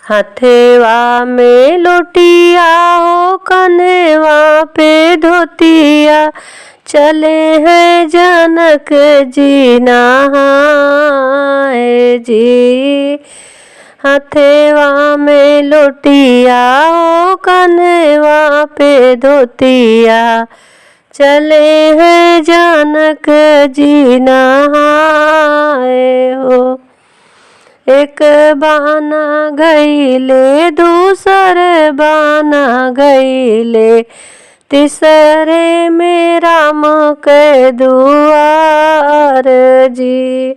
हथेवा में लोटिया हो कन्हेवा पे धोतिया, चले हैं जनक जी नहाए जी। हथेवा में लोटिया हो कन्हेवा पे धोतिया, चले हैं जनक जी नहाए हो। एक बाना गईले दूसरे बाना गईले, तीसरे में राम के दुआर जी।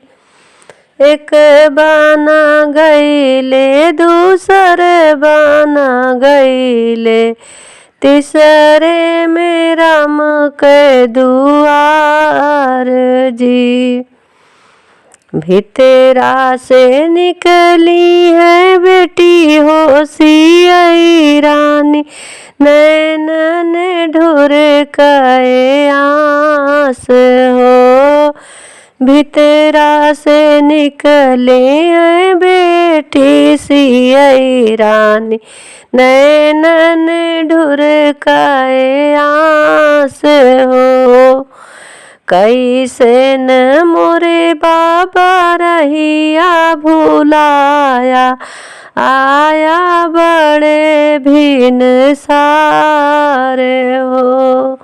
एक बाना गईले दूसरे बाना गईले, तीसरे में राम के दुआर जी। भीतरा से निकली है बेटी हो सियाई रानी, नैनन ढूर के आस हो। भीतरा से निकले है बेटी सियाई रानी, नैनन ढूर के आस हो। कैसे न मोरे बाबा रहिया भुलाया, आया बड़े भिन सारे हो।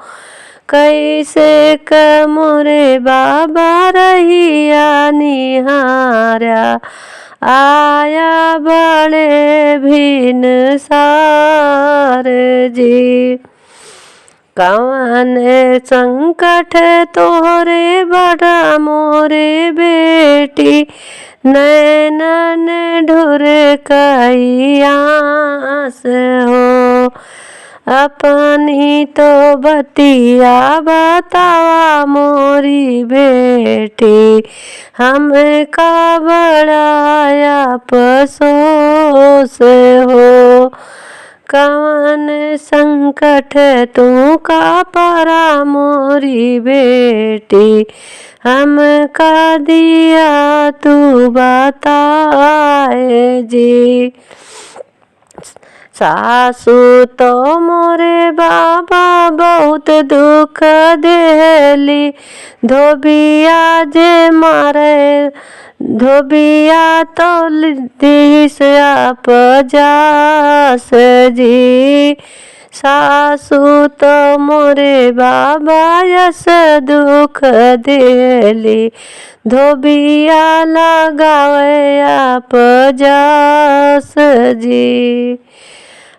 कैसे क मोरे बाबा रहिया निहारा, आया बड़े भिन सारे जी। कवन संकट तोहरे बड़ा मोरे बेटी, नैनन ढूर कई आस हो। अपनी तो बतिया बतावा मोरी बेटी, हमका बड़ा अफसोस हो। कवन संकट तू का परा मोरी बेटी, हमका दिया तू बताए जी। सासू तो मोरे बाबा बहुत दुख देली, धोबिया जे मारे धोबिया तो दिस आप जास जी। सासू तो मोरे बाबा यस दुख देली, धोबिया लगावे आप जास जी।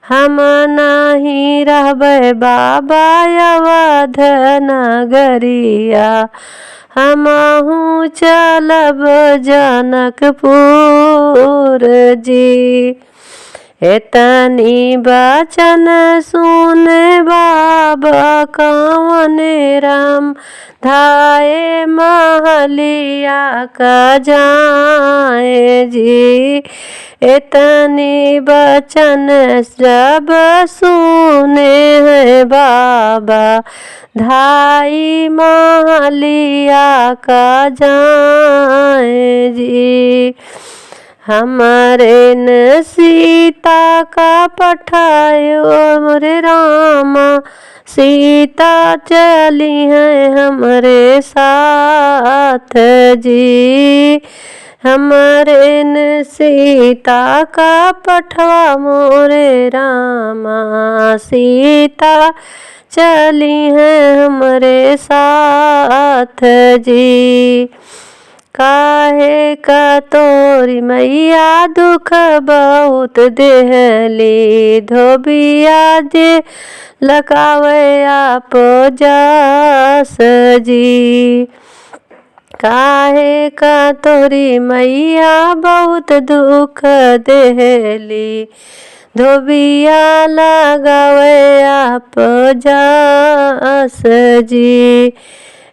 हम नहीं रहबे बाबा अवध नगरिया, हमहू चलब जनकपुर जी। एतनी बचन सुन बाबा कवन राम, धाये महलिया का जाए जी। इतनी बचन जब सुने हैं बाबा, धाई महलिया का जाए जी। हमारे न सीता का पठायो मोरे रामा, सीता चली है हमारे साथ जी। हमारे न सीता का पठवा मोरे रामा, सीता चली है हमारे साथ जी। काहे का तोरी मैया दुख बहुत देहली, धोबिया जे लगावे आप जास जी। काहे का तोरी मैया बहुत दुख देहली, धोबिया लगावे आप जास जी।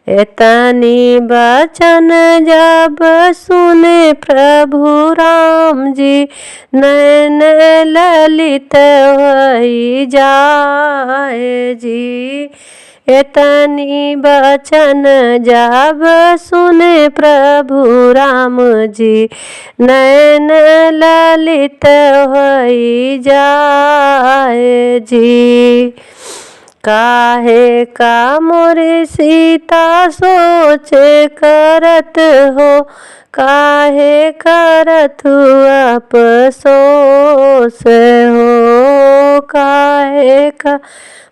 एतनी बचन जब सुने प्रभु राम जी, नैन ललित होई जाए जी। एतनी बचन जब सुने प्रभु राम जी, नैन ललित ललित होई जाए जी। काहे का मोरी सीता सोच करत हो, काहे करत अफसोस हो, काहे का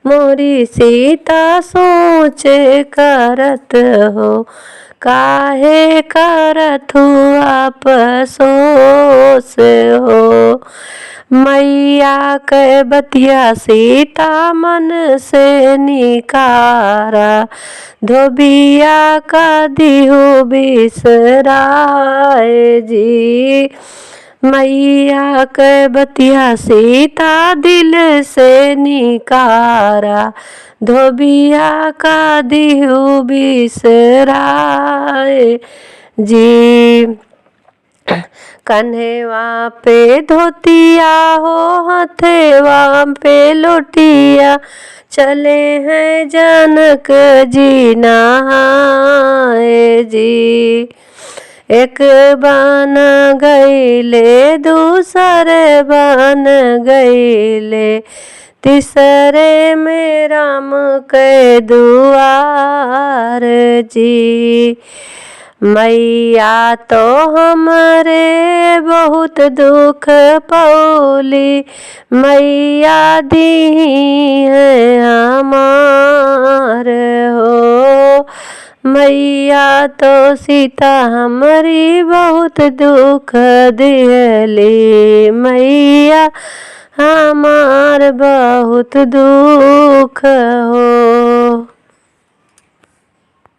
मोरी सीता सोच करत हो, काहे करत अफसोस हो। मैया के बतिया सीता मन से निकारा, धोबिया का दिहु बिसराए जी। मैया के बतिया सीता दिल से निकारा, धोबिया का दिहु बिसराए जी। कन्हेवा पे धोतिया हो, हथेवा पे लोटिया, चले हैं जनक जी नहाए जी। एक बन गईले दूसरे बन गईले, तीसरे में राम के दुआर जी। मैया तो हमरे बहुत दुख पौली, मैया दीही है हमार हो। मैया तो सीता हमारी बहुत दुख दिहली, मैया हमार बहुत दुख हो।